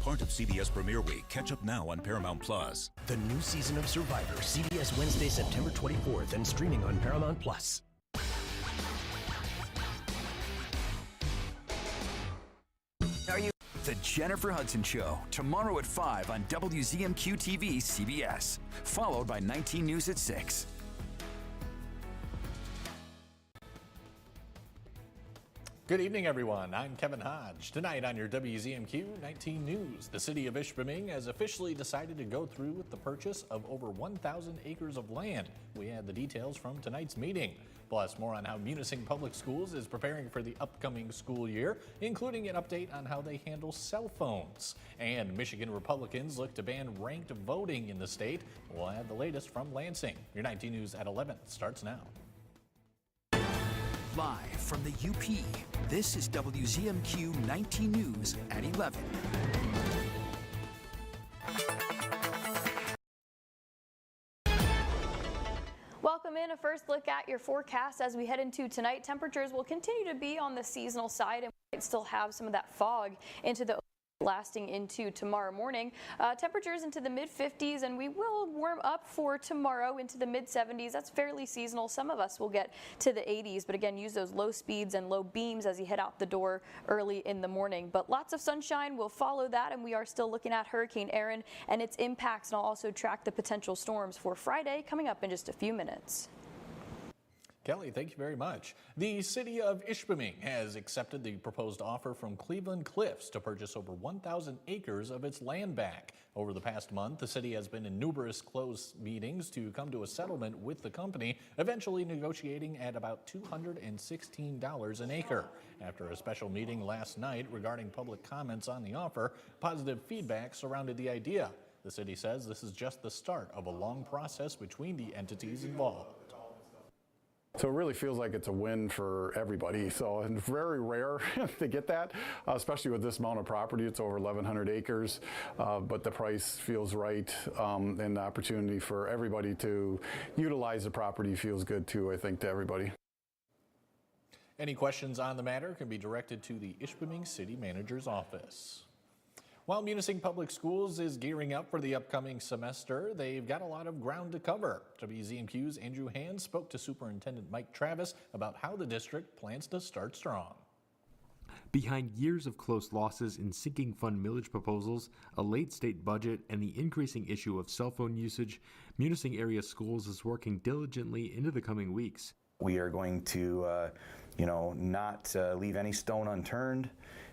part of CBS Premiere Week. Catch up now on Paramount Plus. The new season of Survivor, CBS Wednesday, September 24th, and streaming on Paramount Plus. The Jennifer Hudson Show, tomorrow at 5 on WZMQ TV CBS, followed by 19 News at 6. Good evening, everyone. I'm Kevin Hodge. Tonight on your WZMQ 19 News, the city of Ishpeming has officially decided to go through with the purchase of over 1,000 acres of land. We had the details from tonight's meeting. Plus, more on how Munising Public Schools is preparing for the upcoming school year, including an update on how they handle cell phones. And Michigan Republicans look to ban ranked voting in the state. We'll have the latest from Lansing. Your 19 News at 11 starts now. Live from the UP, this is WZMQ 19 News at 11. Welcome in. A first look at your forecast as we head into tonight. Temperatures will continue to be on the seasonal side and we might still have some of that fog into the lasting into tomorrow morning. Temperatures into the mid-50s, and we will warm up for tomorrow into the mid-70s. That's fairly seasonal. Some of us will get to the 80s, but again, use those low speeds and low beams as you head out the door early in the morning. But lots of sunshine will follow that, and we are still looking at Hurricane Erin and its impacts, and I'll also track the potential storms for Friday coming up in just a few minutes. Kelly, thank you very much. The city of Ishpeming has accepted the proposed offer from Cleveland Cliffs to purchase over 1,000 acres of its land back. Over the past month, the city has been in numerous closed meetings to come to a settlement with the company, eventually negotiating at about $216 an acre. After a special meeting last night regarding public comments on the offer, positive feedback surrounded the idea. The city says this is just the start of a long process between the entities involved. So it really feels like it's a win for everybody. So it's very rare to get that, especially with this amount of property. It's over 1,100 acres, but the price feels right, and the opportunity for everybody to utilize the property feels good too, I think, to everybody. Any questions on the matter can be directed to the Ishpeming City Manager's office. While Munising Public Schools is gearing up for the upcoming semester, they've got a lot of ground to cover. WZMQ's Andrew Hand spoke to Superintendent Mike Travis about how the district plans to start strong. Behind years of close losses in sinking fund millage proposals, a late state budget, and the increasing issue of cell phone usage, Munising area schools is working diligently into the coming weeks. We are going to, not leave any stone unturned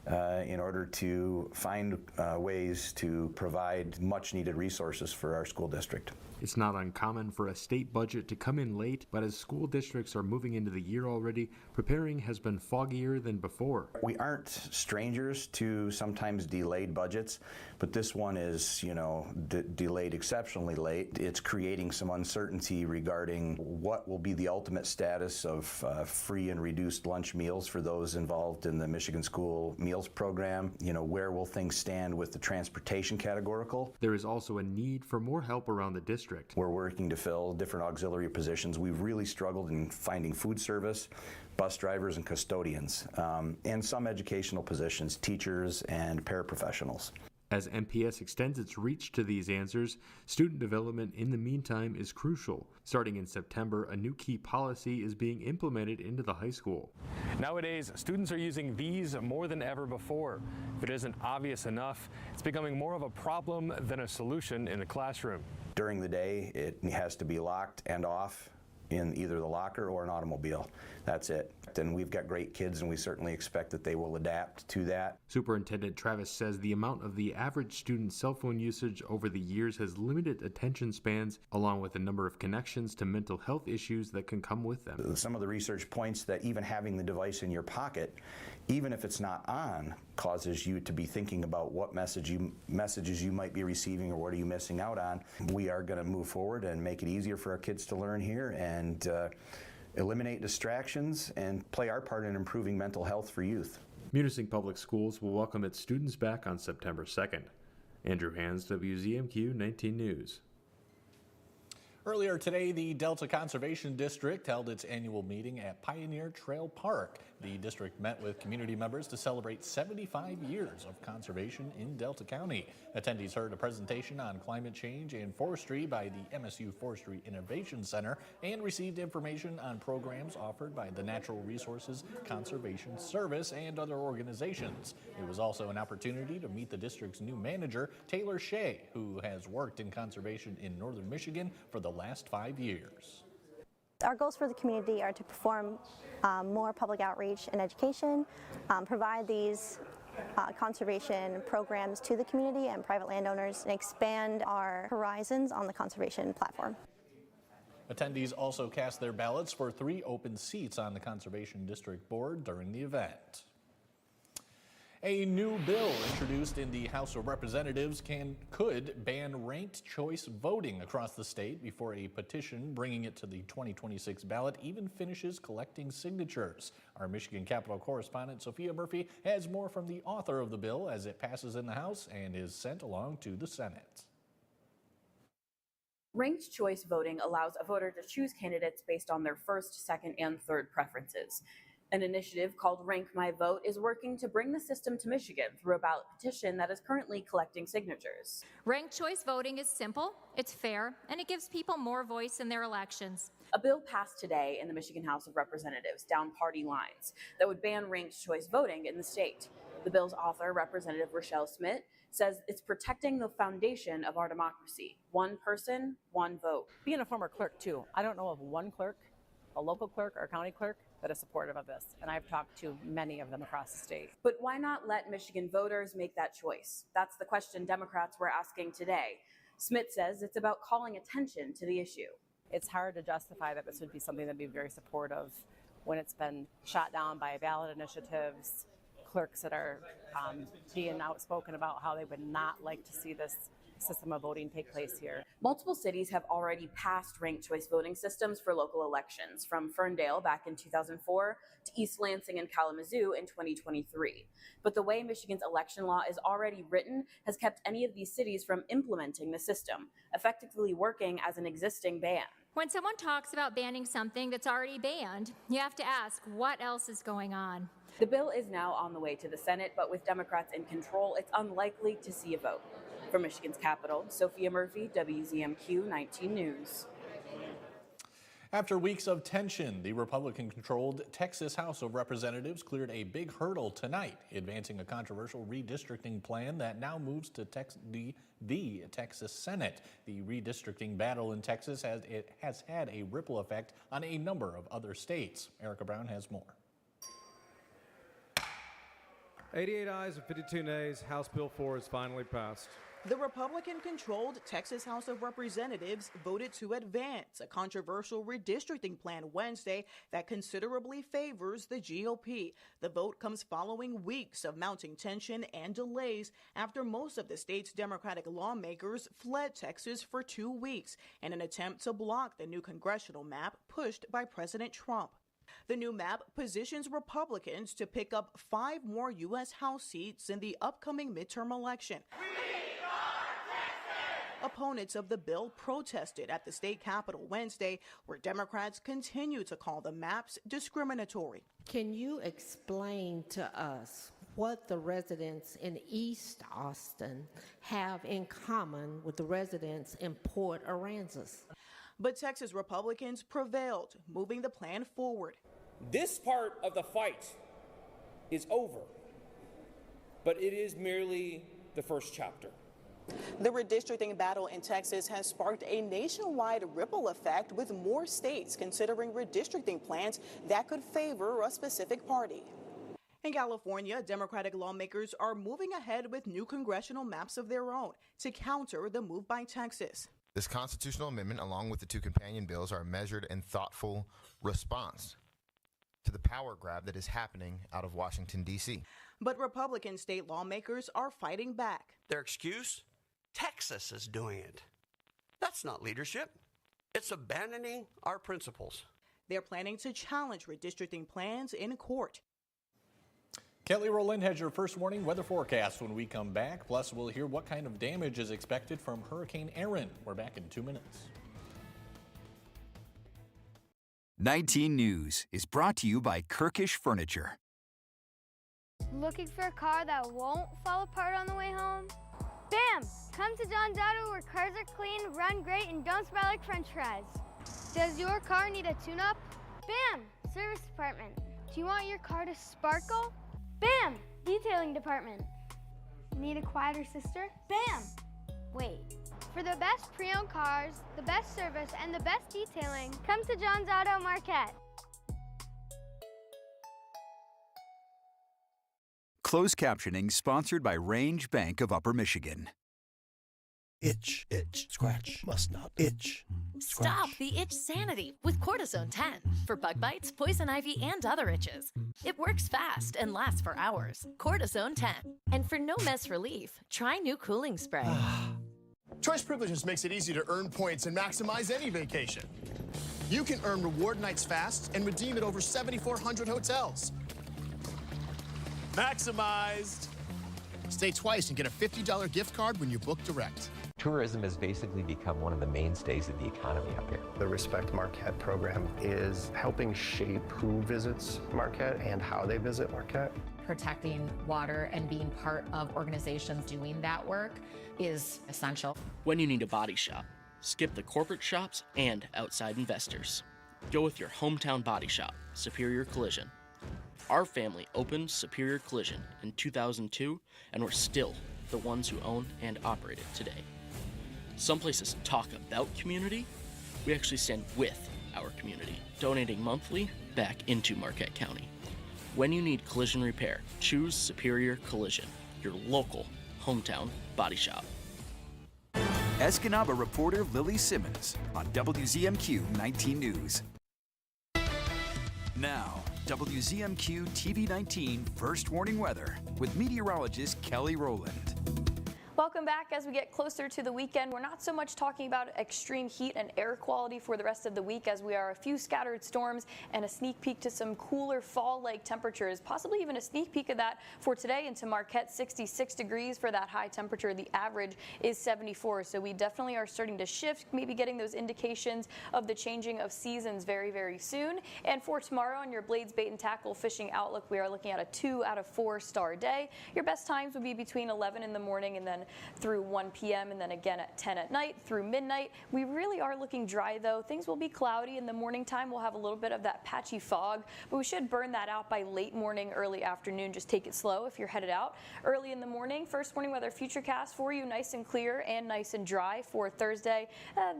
in order to find ways to provide much needed resources for our school district. It's not uncommon for a state budget to come in late, but as school districts are moving into the year already, preparing has been foggier than before. We aren't strangers to sometimes delayed budgets, but this one is, delayed exceptionally late. It's creating some uncertainty regarding what will be the ultimate status of free and reduced lunch meals for those involved in the Michigan School Meals Program. Where will things stand with the transportation categorical? There is also a need for more help around the district. We're working to fill different auxiliary positions. We've really struggled in finding food service, bus drivers and custodians, and some educational positions, teachers and paraprofessionals. As MPS extends its reach to these answers, student development in the meantime is crucial. Starting in September, a new key policy is being implemented into the high school. Nowadays, students are using these more than ever before. If it isn't obvious enough, it's becoming more of a problem than a solution in the classroom. During the day, it has to be locked and off in either the locker or an automobile. That's it. And we've got great kids, and we certainly expect that they will adapt to that. Superintendent Travis says the amount of the average student's cell phone usage over the years has limited attention spans, along with the number of connections to mental health issues that can come with them. Some of the research points that even having the device in your pocket, even if it's not on, causes you to be thinking about what messages you might be receiving or what are you missing out on. We are going to move forward and make it easier for our kids to learn here and eliminate distractions and play our part in improving mental health for youth. Munising Public Schools will welcome its students back on September 2nd. Andrew Hands, WZMQ 19 News. Earlier today, the Delta Conservation District held its annual meeting at Pioneer Trail Park. The district met with community members to celebrate 75 years of conservation in Delta County. Attendees heard a presentation on climate change and forestry by the MSU Forestry Innovation Center and received information on programs offered by the Natural Resources Conservation Service and other organizations. It was also an opportunity to meet the district's new manager, Taylor Shea, who has worked in conservation in northern Michigan for the last 5 years. Our goals for the community are to perform more public outreach and education, provide these conservation programs to the community and private landowners, and expand our horizons on the conservation platform. Attendees also cast their ballots for 3 open seats on the Conservation District Board during the event. A new bill introduced in the House of Representatives could ban ranked choice voting across the state before a petition bringing it to the 2026 ballot even finishes collecting signatures. Our Michigan Capitol correspondent Sophia Murphy has more from the author of the bill as it passes in the House and is sent along to the Senate. Ranked choice voting allows a voter to choose candidates based on their first, second, and third preferences. An initiative called Rank My Vote is working to bring the system to Michigan through a ballot petition that is currently collecting signatures. Ranked choice voting is simple, it's fair, and it gives people more voice in their elections. A bill passed today in the Michigan House of Representatives down party lines that would ban ranked choice voting in the state. The bill's author, Representative Rochelle Smith, says it's protecting the foundation of our democracy. One person, one vote. Being a former clerk too, I don't know of one clerk, a local clerk or a county clerk, that is supportive of this, and I've talked to many of them across the state. But why not let Michigan voters make that choice? That's the question Democrats were asking today. Smith says it's about calling attention to the issue. It's hard to justify that this would be something that'd be very supportive when it's been shot down by ballot initiatives, clerks that are being outspoken about how they would not like to see this system of voting take place here. Multiple cities have already passed ranked choice voting systems for local elections, from Ferndale back in 2004 to East Lansing and Kalamazoo in 2023. But the way Michigan's election law is already written has kept any of these cities from implementing the system, effectively working as an existing ban. When someone talks about banning something that's already banned, you have to ask, what else is going on? The bill is now on the way to the Senate, but with Democrats in control, it's unlikely to see a vote. From Michigan's capital, Sophia Murphy, WZMQ 19 News. After weeks of tension, the Republican-controlled Texas House of Representatives cleared a big hurdle tonight, advancing a controversial redistricting plan that now moves to the Texas Senate. The redistricting battle in Texas has had a ripple effect on a number of other states. Erica Brown has more. 88 ayes and 52 nays, House Bill 4 is finally passed. The Republican-controlled Texas House of Representatives voted to advance a controversial redistricting plan Wednesday that considerably favors the GOP. The vote comes following weeks of mounting tension and delays after most of the state's Democratic lawmakers fled Texas for 2 weeks in an attempt to block the new congressional map pushed by President Trump. The new map positions Republicans to pick up 5 more U.S. House seats in the upcoming midterm election. Opponents of the bill protested at the state capitol Wednesday, where Democrats continue to call the maps discriminatory. Can you explain to us what the residents in East Austin have in common with the residents in Port Aransas? But Texas Republicans prevailed, moving the plan forward. This part of the fight is over, but it is merely the first chapter. The redistricting battle in Texas has sparked a nationwide ripple effect, with more states considering redistricting plans that could favor a specific party. In California, Democratic lawmakers are moving ahead with new congressional maps of their own to counter the move by Texas. This constitutional amendment, along with the 2 companion bills, are a measured and thoughtful response to the power grab that is happening out of Washington, D.C. But Republican state lawmakers are fighting back. Their excuse? Texas is doing it. That's not leadership. It's abandoning our principles. They're planning to challenge redistricting plans in court. Kelly Rowland has your first warning weather forecast when we come back. Plus, we'll hear what kind of damage is expected from Hurricane Aaron. We're back in 2 minutes. 19 News is brought to you by Kirkish Furniture. Looking for a car that won't fall apart on the way home? Bam! Come to John's Auto where cars are clean, run great, and don't smell like french fries. Does your car need a tune-up? Bam! Service department. Do you want your car to sparkle? Bam! Detailing department. Need a quieter sister? Bam! Wait. For the best pre-owned cars, the best service, and the best detailing, come to John's Auto Marquette. Closed captioning sponsored by Range Bank of Upper Michigan. Itch, itch, scratch, must not itch. Stop the itch sanity with Cortisone 10 for bug bites, poison ivy, and other itches. It works fast and lasts for hours. Cortisone 10. And for no mess relief, try new cooling spray. Choice Privileges makes it easy to earn points and maximize any vacation. You can earn reward nights fast and redeem at over 7,400 hotels. Maximized! Stay twice and get a $50 gift card when you book direct. Tourism has basically become one of the mainstays of the economy up here. The Respect Marquette program is helping shape who visits Marquette and how they visit Marquette. Protecting water and being part of organizations doing that work is essential. When you need a body shop, skip the corporate shops and outside investors. Go with your hometown body shop, Superior Collision. Our family opened Superior Collision in 2002, and we're still the ones who own and operate it today. Some places talk about community. We actually stand with our community, donating monthly back into Marquette County. When you need collision repair, choose Superior Collision, your local hometown body shop. Escanaba reporter Lily Simmons on WZMQ 19 News. Now, WZMQ TV 19 First Warning Weather with meteorologist Kelly Rowland. Welcome back. As we get closer to the weekend, we're not so much talking about extreme heat and air quality for the rest of the week, as we are a few scattered storms and a sneak peek to some cooler fall-like temperatures, possibly even a sneak peek of that for today into Marquette. 66 degrees for that high temperature. The average is 74, so we definitely are starting to shift, maybe getting those indications of the changing of seasons very, very soon. And for tomorrow on your Blades Bait and Tackle fishing outlook, we are looking at a 2 out of 4 star day. Your best times would be between 11 in the morning and then through 1 p.m. and then again at 10 at night through midnight. We really are looking dry though. Things will be cloudy in the morning time. We'll have a little bit of that patchy fog, but we should burn that out by late morning, early afternoon. Just take it slow if you're headed out early in the morning. First warning weather futurecast for you, nice and clear and nice and dry for Thursday.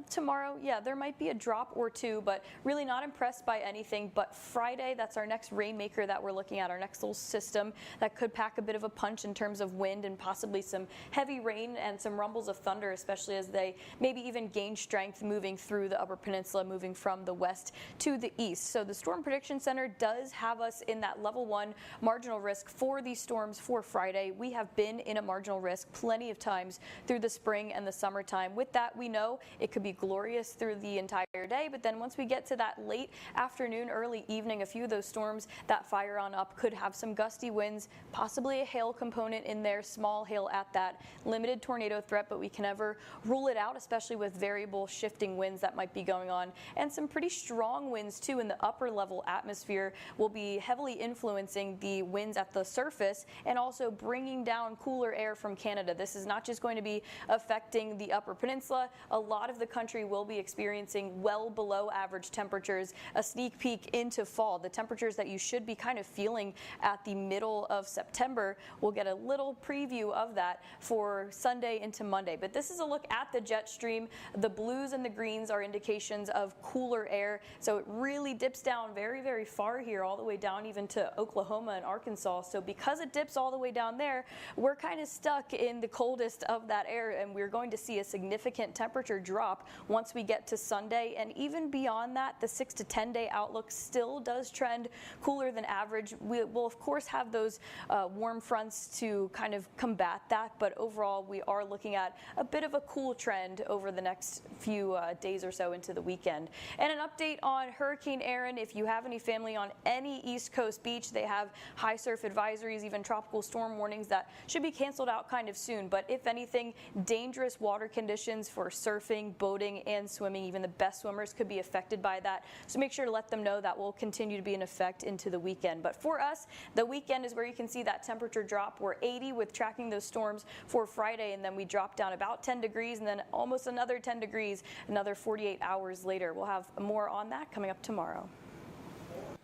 Tomorrow, yeah, there might be a drop or two, but really not impressed by anything. But Friday, that's our next rainmaker that we're looking at, our next little system that could pack a bit of a punch in terms of wind and possibly some heavy rain and some rumbles of thunder, especially as they maybe even gain strength moving through the Upper Peninsula, moving from the west to the east. So the Storm Prediction Center does have us in that level 1 marginal risk for these storms for Friday. We have been in a marginal risk plenty of times through the spring and the summertime. With that, we know it could be glorious through the entire day, but then once we get to that late afternoon, early evening, a few of those storms that fire on up could have some gusty winds, possibly a hail component in there, small hail at that, limited tornado threat, but we can never rule it out, especially with variable shifting winds that might be going on. And some pretty strong winds too in the upper level atmosphere will be heavily influencing the winds at the surface and also bringing down cooler air from Canada. This is not just going to be affecting the Upper Peninsula. A lot of the country will be experiencing well below average temperatures, a sneak peek into fall. The temperatures that you should be kind of feeling at the middle of September, we'll get a little preview of that for Sunday into Monday. But this is a look at the jet stream. The blues and the greens are indications of cooler air. So it really dips down very, very far here, all the way down even to Oklahoma and Arkansas. So because it dips all the way down there, we're kind of stuck in the coldest of that air, and we're going to see a significant temperature drop once we get to Sunday. And even beyond that, the 6 to 10 day outlook still does trend cooler than average. We will of course have those warm fronts to kind of combat that, but overall overall, we are looking at a bit of a cool trend over the next few days or so into the weekend. And an update on Hurricane Erin. If you have any family on any East Coast beach, they have high surf advisories, even tropical storm warnings that should be canceled out kind of soon. But if anything, dangerous water conditions for surfing, boating, and swimming. Even the best swimmers could be affected by that. So make sure to let them know that will continue to be in effect into the weekend. But for us, the weekend is where you can see that temperature drop. We're 80 with tracking those storms for Friday, and then we drop down about 10 degrees and then almost another 10 degrees another 48 hours later. We'll have more on that coming up tomorrow.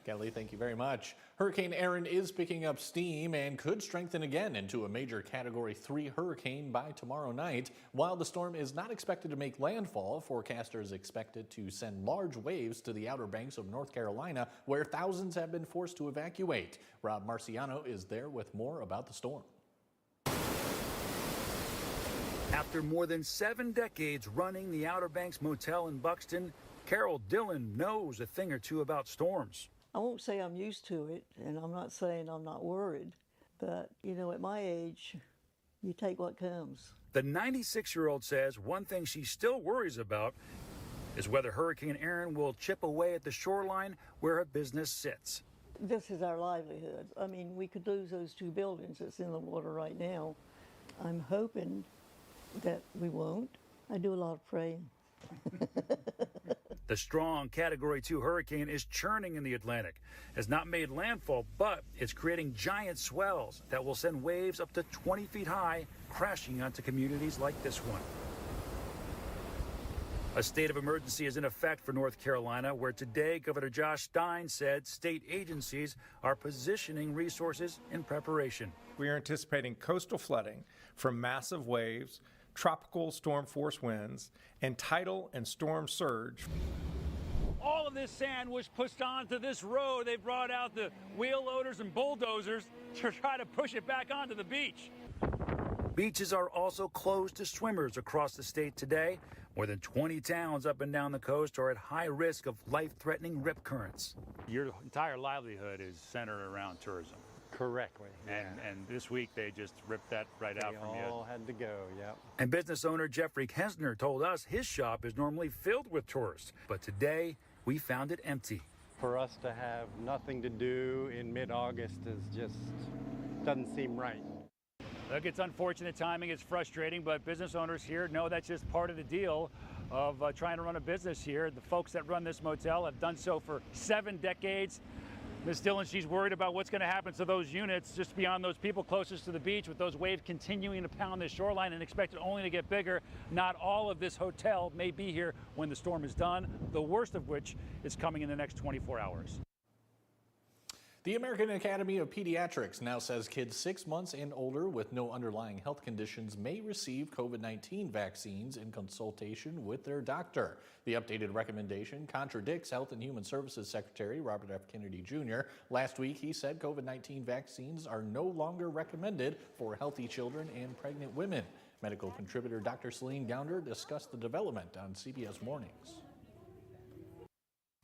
Kelly, thank you very much. Hurricane Erin is picking up steam and could strengthen again into a major Category 3 hurricane by tomorrow night. While the storm is not expected to make landfall, forecasters expect it to send large waves to the Outer Banks of North Carolina, where thousands have been forced to evacuate. Rob Marciano is there with more about the storm. After more than 7 decades running the Outer Banks Motel in Buxton, Carol Dillon knows a thing or two about storms. I won't say I'm used to it, and I'm not saying I'm not worried, but, you know, at my age, you take what comes. The 96-year-old says one thing she still worries about is whether Hurricane Erin will chip away at the shoreline where her business sits. This is our livelihood. I mean, we could lose those 2 buildings that's in the water right now. I'm hoping that we won't. I do a lot of praying. The strong Category 2 hurricane is churning in the Atlantic. Has not made landfall, but it's creating giant swells that will send waves up to 20 feet high, crashing onto communities like this one. A state of emergency is in effect for North Carolina, where today Governor Josh Stein said state agencies are positioning resources in preparation. We are anticipating coastal flooding from massive waves, tropical storm force winds, and tidal and storm surge. All of this sand was pushed onto this road. They brought out the wheel loaders and bulldozers to try to push it back onto the beach. Beaches are also closed to swimmers across the state today. More than 20 towns up and down the coast are at high risk of life-threatening rip currents. Your entire livelihood is centered around tourism. Correctly. And this week they just ripped that right out from you. They all had to go, yep. And business owner Jeffrey Kensner told us his shop is normally filled with tourists, but today we found it empty. For us to have nothing to do in mid-August doesn't seem right. Look, it's unfortunate timing, it's frustrating, but business owners here know that's just part of the deal of trying to run a business here. The folks that run this motel have done so for 7 decades. Ms. Dillon, she's worried about what's going to happen to those units just beyond those people closest to the beach, with those waves continuing to pound the shoreline and expected only to get bigger. Not all of this hotel may be here when the storm is done, the worst of which is coming in the next 24 hours. The American Academy of Pediatrics now says kids 6 months and older with no underlying health conditions may receive COVID-19 vaccines in consultation with their doctor. The updated recommendation contradicts Health and Human Services Secretary Robert F. Kennedy Jr. Last week, he said COVID-19 vaccines are no longer recommended for healthy children and pregnant women. Medical contributor Dr. Celine Gounder discussed the development on CBS Mornings.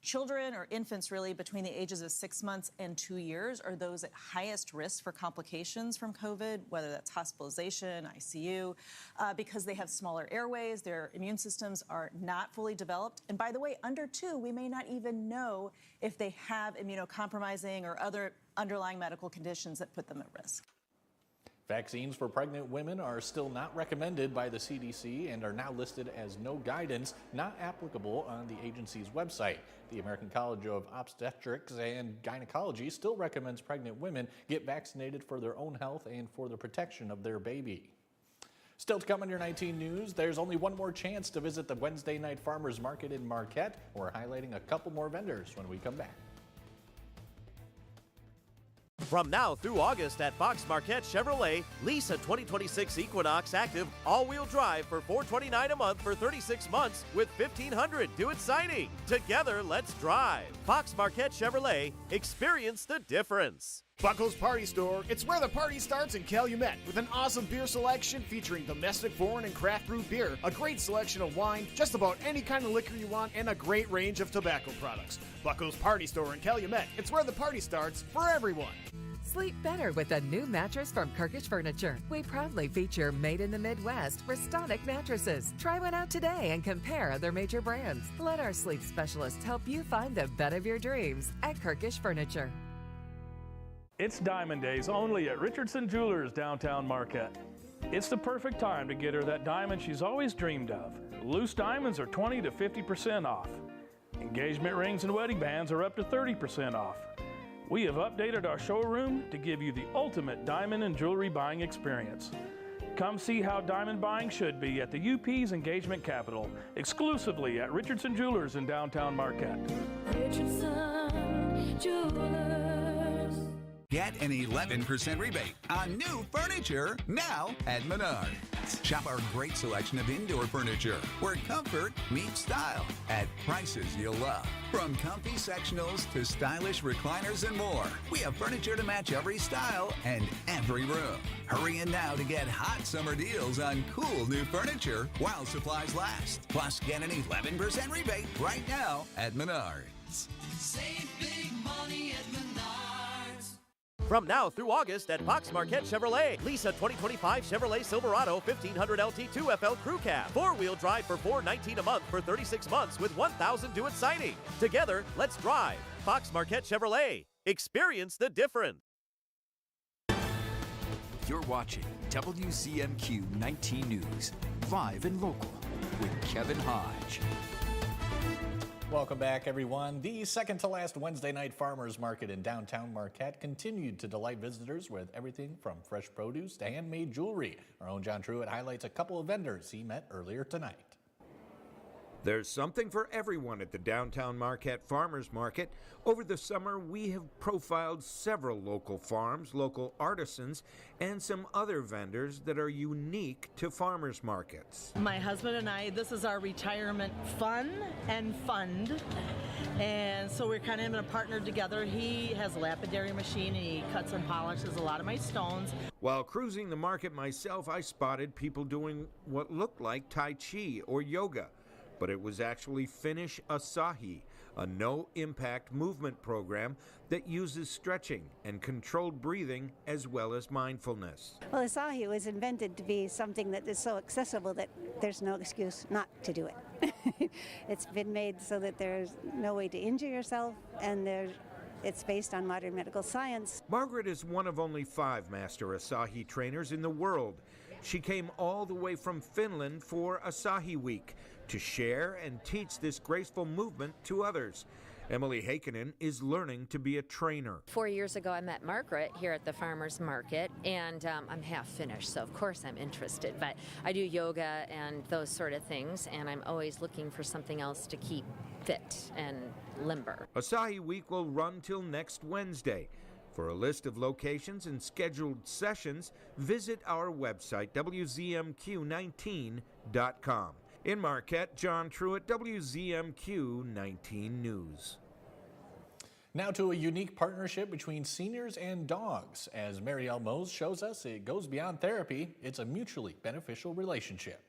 Children or infants really between the ages of 6 months and 2 years are those at highest risk for complications from COVID, whether that's hospitalization, ICU, because they have smaller airways, their immune systems are not fully developed. And by the way, under 2, we may not even know if they have immunocompromising or other underlying medical conditions that put them at risk. Vaccines for pregnant women are still not recommended by the CDC and are now listed as no guidance, not applicable on the agency's website. The American College of Obstetrics and Gynecology still recommends pregnant women get vaccinated for their own health and for the protection of their baby. Still to come on your 19 News, there's only one more chance to visit the Wednesday night farmers market in Marquette. We're highlighting a couple more vendors when we come back. From now through August at Fox Marquette Chevrolet, lease a 2026 Equinox Active all-wheel drive for $429 a month for 36 months with $1,500 due at signing. Together, let's drive. Fox Marquette Chevrolet, experience the difference. Buckles Party Store, it's where the party starts in Calumet with an awesome beer selection featuring domestic, foreign, and craft brew beer, a great selection of wine, just about any kind of liquor you want, and a great range of tobacco products. Buckles Party Store in Calumet, it's where the party starts for everyone. Sleep better with a new mattress from Kirkish Furniture. We proudly feature made in the Midwest Restonic mattresses. Try one out today and compare other major brands. Let our sleep specialists help you find the bed of your dreams at Kirkish Furniture. It's Diamond Days only at Richardson Jewelers downtown Marquette. It's the perfect time to get her that diamond she's always dreamed of. Loose diamonds are 20 to 50% off. Engagement rings and wedding bands are up to 30% off. We have updated our showroom to give you the ultimate diamond and jewelry buying experience. Come see how diamond buying should be at the UP's engagement capital, exclusively at Richardson Jewelers in downtown Marquette. Richardson Jewelers. Get an 11% rebate on new furniture now at Menards. Shop our great selection of indoor furniture where comfort meets style at prices you'll love. From comfy sectionals to stylish recliners and more, we have furniture to match every style and every room. Hurry in now to get hot summer deals on cool new furniture while supplies last. Plus, get an 11% rebate right now at Menards. Save big money at Menards. From now through August at Fox Marquette Chevrolet, lease a 2025 Chevrolet Silverado 1500 LT2 FL Crew Cab. 4-wheel drive for $419 a month for 36 months with $1,000 due at signing. Together, let's drive. Fox Marquette Chevrolet. Experience the difference. You're watching WZMQ 19 News, live and local with Kevin Hodge. Welcome back, everyone. The second to last Wednesday night farmers market in downtown Marquette continued to delight visitors with everything from fresh produce to handmade jewelry. Our own John Truitt highlights a couple of vendors he met earlier tonight. There's something for everyone at the downtown Marquette Farmers Market. Over the summer, we have profiled several local farms, local artisans, and some other vendors that are unique to farmers markets. My husband and I, this is our retirement fun and fund. And so we're kind of in a partner together. He has a lapidary machine and he cuts and polishes a lot of my stones. While cruising the market myself, I spotted people doing what looked like Tai Chi or yoga. But it was actually Finnish Asahi, a no-impact movement program that uses stretching and controlled breathing as well as mindfulness. Well, Asahi was invented to be something that is so accessible that there's no excuse not to do it. It's been made so that there's no way to injure yourself, and it's based on modern medical science. Margaret is one of only 5 Master Asahi trainers in the world. She came all the way from Finland for Asahi Week to share and teach this graceful movement to others. Emily Heikkinen is learning to be a trainer. 4 years ago, I met Margaret here at the farmers market, and I'm half Finnish, so of course I'm interested. But I do yoga and those sort of things, and I'm always looking for something else to keep fit and limber. Asahi Week will run till next Wednesday. For a list of locations and scheduled sessions, visit our website, WZMQ19.com. In Marquette, John Truitt, WZMQ 19 News. Now to a unique partnership between seniors and dogs. As Marielle Mose shows us, it goes beyond therapy. It's a mutually beneficial relationship.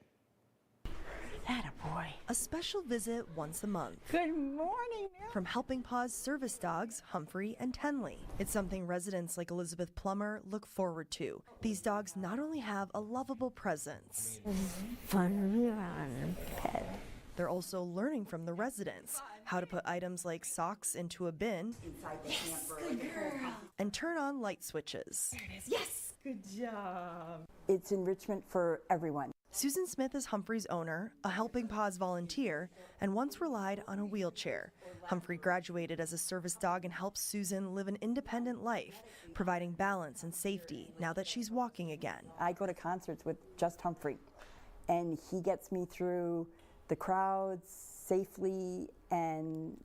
Attaboy. A special visit once a month. Good morning. From Helping Paws service dogs, Humphrey and Tenley. It's something residents like Elizabeth Plummer look forward to. These dogs not only have a lovable presence, Fun run, pet. they're also learning from the residents how to put items like socks into a bin Good girl. and turn on light switches. Yes. Good job. It's enrichment for everyone. Susan Smith is Humphrey's owner, a Helping Paws volunteer, and once relied on a wheelchair. Humphrey graduated as a service dog and helps Susan live an independent life, providing balance and safety now that she's walking again. I go to concerts with just Humphrey, and he gets me through the crowds safely, and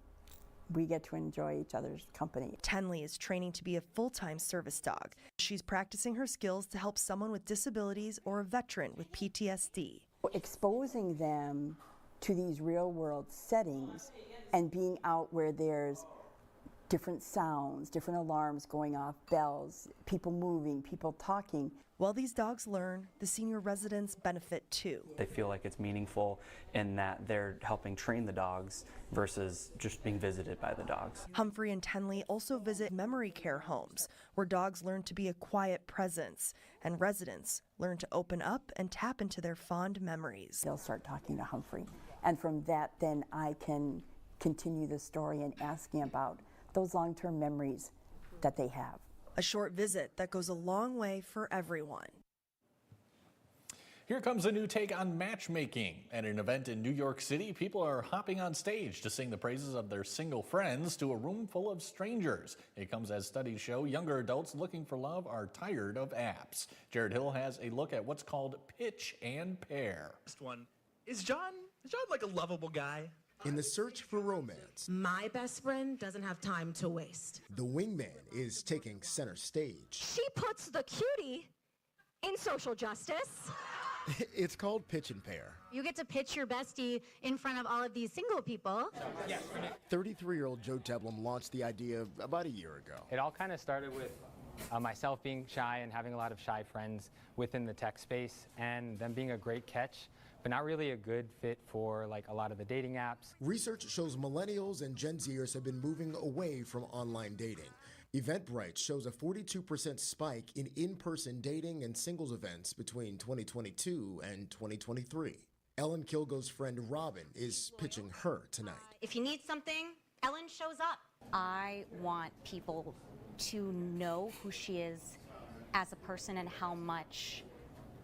we get to enjoy each other's company. Tenley is training to be a full-time service dog. She's practicing her skills to help someone with disabilities or a veteran with PTSD. Exposing them to these real-world settings and being out where there's different sounds, different alarms going off, bells, people moving, people talking. While these dogs learn, the senior residents benefit too. They feel like it's meaningful in that they're helping train the dogs versus just being visited by the dogs. Humphrey and Tenley also visit memory care homes where dogs learn to be a quiet presence and residents learn to open up and tap into their fond memories. They'll start talking to Humphrey, and from that then I can continue the story and asking about those long-term memories that they have. A short visit that goes a long way for everyone. Here comes a new take on matchmaking. At an event in New York City, people are hopping on stage to sing the praises of their single friends to a room full of strangers. It comes as studies show younger adults looking for love are tired of apps. Jared Hill has a look at what's called pitch and pair. Next one. Is John like a lovable guy? In the search for romance, my best friend doesn't have time to waste. the wingman is taking center stage. She puts the cutie in social justice. It's called pitch and pair. You get to pitch your bestie in front of all of these single people. 33-year-old Joe Teblum launched the idea about a year ago. It all kind of started with myself being shy and having a lot of shy friends within the tech space, and them being a great catch, but not really a good fit for like a lot of the dating apps. Research shows millennials and Gen Zers have been moving away from online dating. Eventbrite shows a 42% spike in in-person dating and singles events between 2022 and 2023. Ellen Kilgo's friend Robin is pitching her tonight. If you need something, Ellen shows up. I want people to know who she is as a person and how much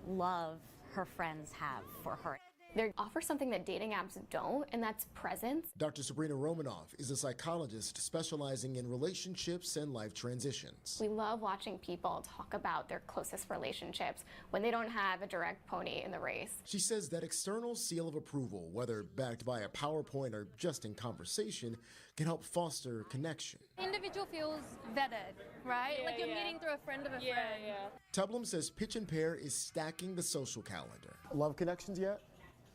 love her friends have for her. They offer something that dating apps don't, and that's presence. Dr. Sabrina Romanoff is a psychologist specializing in relationships and life transitions. We love watching people talk about their closest relationships when they don't have a direct pony in the race. She says that external seal of approval, whether backed by a PowerPoint or just in conversation, can help foster connection. The individual feels vetted, right? Like you're meeting through a friend of a friend. Teblum says Pitch and Pair is stacking the social calendar. Love connections yet?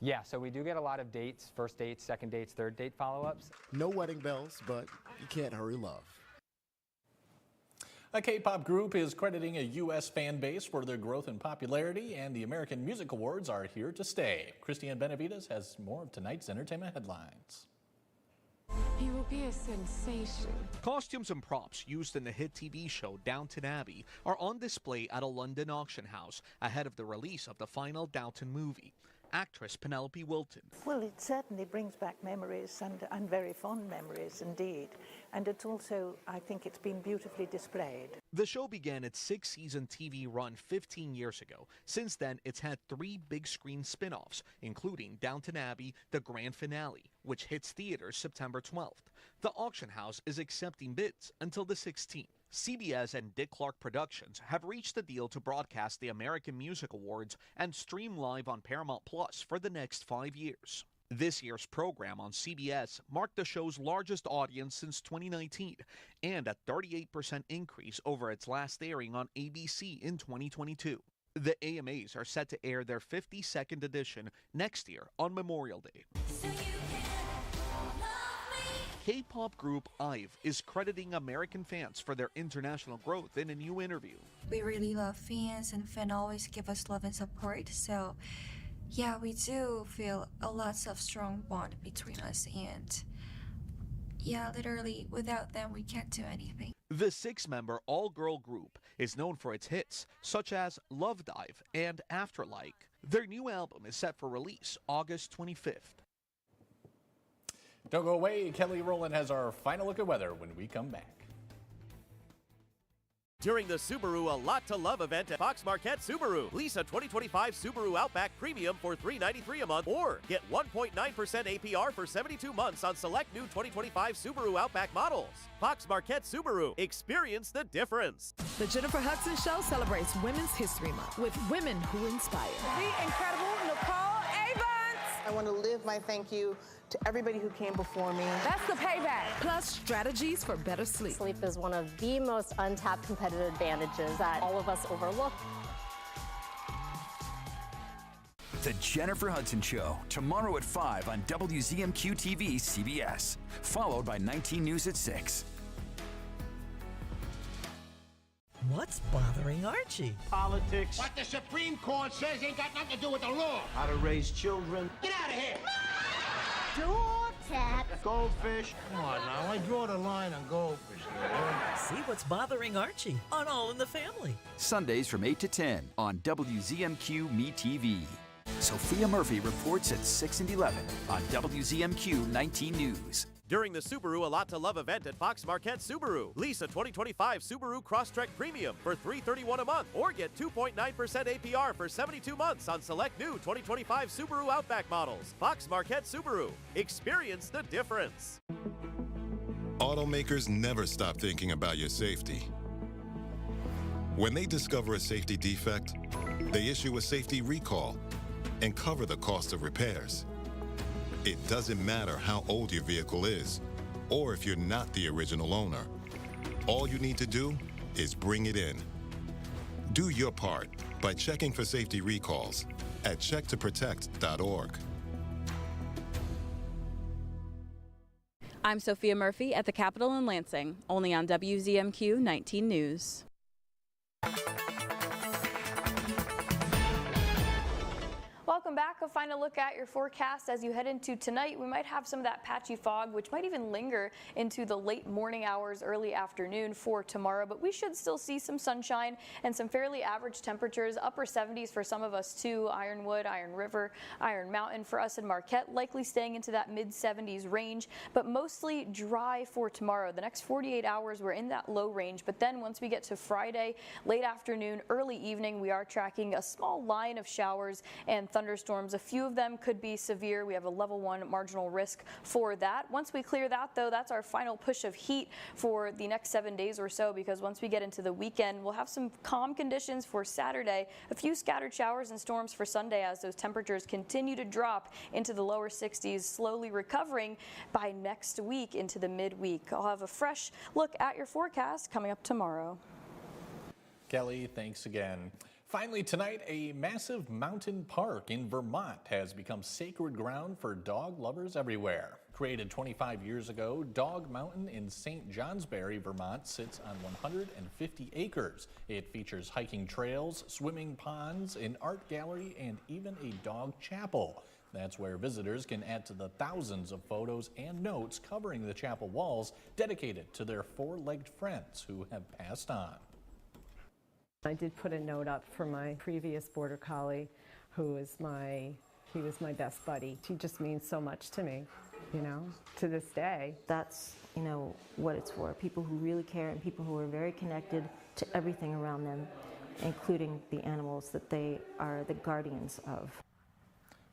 Yeah, so we do get a lot of dates, first dates, second dates, third date follow-ups. No wedding bells, but you can't hurry love. A K-pop group is crediting a U.S. fan base for their growth in popularity, and the American Music Awards are here to stay. Christiane Benavides has more of tonight's entertainment headlines. He will be a sensation. Costumes and props used in the hit TV show Downton Abbey are on display at a London auction house ahead of the release of the final Downton movie. Actress Penelope Wilton. Well, it certainly brings back memories and very fond memories indeed. And it's also, I think it's been beautifully displayed. The show began its 6-season TV run 15 years ago. Since then, it's had 3 big screen spin-offs, including Downton Abbey, the grand finale, which hits theaters September 12th. The auction house is accepting bids until the 16th. CBS and Dick Clark Productions have reached a deal to broadcast the American Music Awards and stream live on Paramount Plus for the next 5 years. This year's program on CBS marked the show's largest audience since 2019 and a 38% increase over its last airing on ABC in 2022. The AMAs are set to air their 52nd edition next year on Memorial Day. K-pop group IVE is crediting American fans for their international growth in a new interview. We really love fans, and fans always give us love and support. So, yeah, we do feel a lot of strong bond between us, and yeah, literally, without them, we can't do anything. The 6-member all-girl group is known for its hits, such as Love Dive and Afterlike. Their new album is set for release August 25th. Don't go away. Kelly Rowland has our final look at weather when we come back. During the Subaru A Lot to Love event at Fox Marquette Subaru, lease a 2025 Subaru Outback Premium for $393 a month, or get 1.9% APR for 72 months on select new 2025 Subaru Outback models. Fox Marquette Subaru. Experience the difference. The Jennifer Hudson Show celebrates Women's History Month with women who inspire. The incredible Nicole Avants. I want to live my thank you to everybody who came before me. That's the payback. Plus, strategies for better sleep. Sleep is one of the most untapped competitive advantages that all of us overlook. The Jennifer Hudson Show, tomorrow at 5 on WZMQ TV CBS, followed by 19 News at 6. What's bothering Archie? Politics. What the Supreme Court says ain't got nothing to do with the law. How to raise children. Get out of here. Door tap. Goldfish. Come on now, I draw the line on goldfish. See what's bothering Archie on All in the Family. Sundays from 8 to 10 on WZMQ Me TV. Sophia Murphy reports at 6 and 11 on WZMQ 19 News. During the Subaru A Lot to Love event at Fox Marquette Subaru, lease a 2025 Subaru Crosstrek Premium for $331 a month, or get 2.9% APR for 72 months on select new 2025 Subaru Outback models. Fox Marquette Subaru. Experience the difference. Automakers never stop thinking about your safety. When they discover a safety defect, they issue a safety recall and cover the cost of repairs. It doesn't matter how old your vehicle is, or if you're not the original owner. All you need to do is bring it in. Do your part by checking for safety recalls at checktoprotect.org. I'm Sophia Murphy at the Capitol in Lansing, only on WZMQ 19 News. Welcome back. A final look at your forecast as you head into tonight. We might have some of that patchy fog, which might even linger into the late morning hours, early afternoon for tomorrow, but we should still see some sunshine and some fairly average temperatures, upper 70s for some of us too. Ironwood, Iron River, Iron Mountain for us in Marquette, likely staying into that mid 70s range, but mostly dry for tomorrow. The next 48 hours we're in that low range, but then once we get to Friday, late afternoon, early evening, we are tracking a small line of showers and thunderstorms. A few of them could be severe. We have a level 1 marginal risk for that. Once we clear that, though, that's our final push of heat for the next 7 days or so, because once we get into the weekend, we'll have some calm conditions for Saturday, a few scattered showers and storms for Sunday as those temperatures continue to drop into the lower 60s, slowly recovering by next week into the midweek. I'll have a fresh look at your forecast coming up tomorrow. Kelly, thanks again. Finally tonight, a massive mountain park in Vermont has become sacred ground for dog lovers everywhere. Created 25 years ago, Dog Mountain in St. Johnsbury, Vermont sits on 150 acres. It features hiking trails, swimming ponds, an art gallery, and even a dog chapel. That's where visitors can add to the thousands of photos and notes covering the chapel walls dedicated to their four-legged friends who have passed on. I did put a note up for my previous border collie, he was my best buddy. He just means so much to me, you know, to this day. That's, you know, what it's for. People who really care and people who are very connected to everything around them, including the animals that they are the guardians of.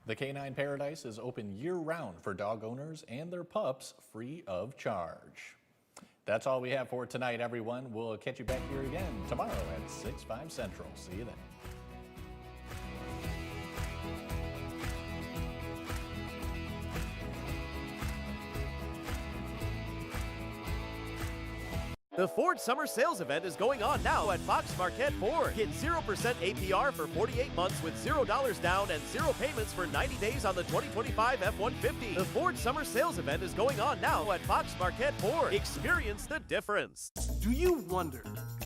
The Canine Paradise is open year-round for dog owners and their pups free of charge. That's all we have for tonight, everyone. We'll catch you back here again tomorrow at 6/5 Central. See you then. The Ford Summer Sales Event is going on now at Fox Marquette Ford. Get 0% APR for 48 months with $0 down and 0 payments for 90 days on the 2025 F-150. The Ford Summer Sales Event is going on now at Fox Marquette Ford. Experience the difference. Do you wonder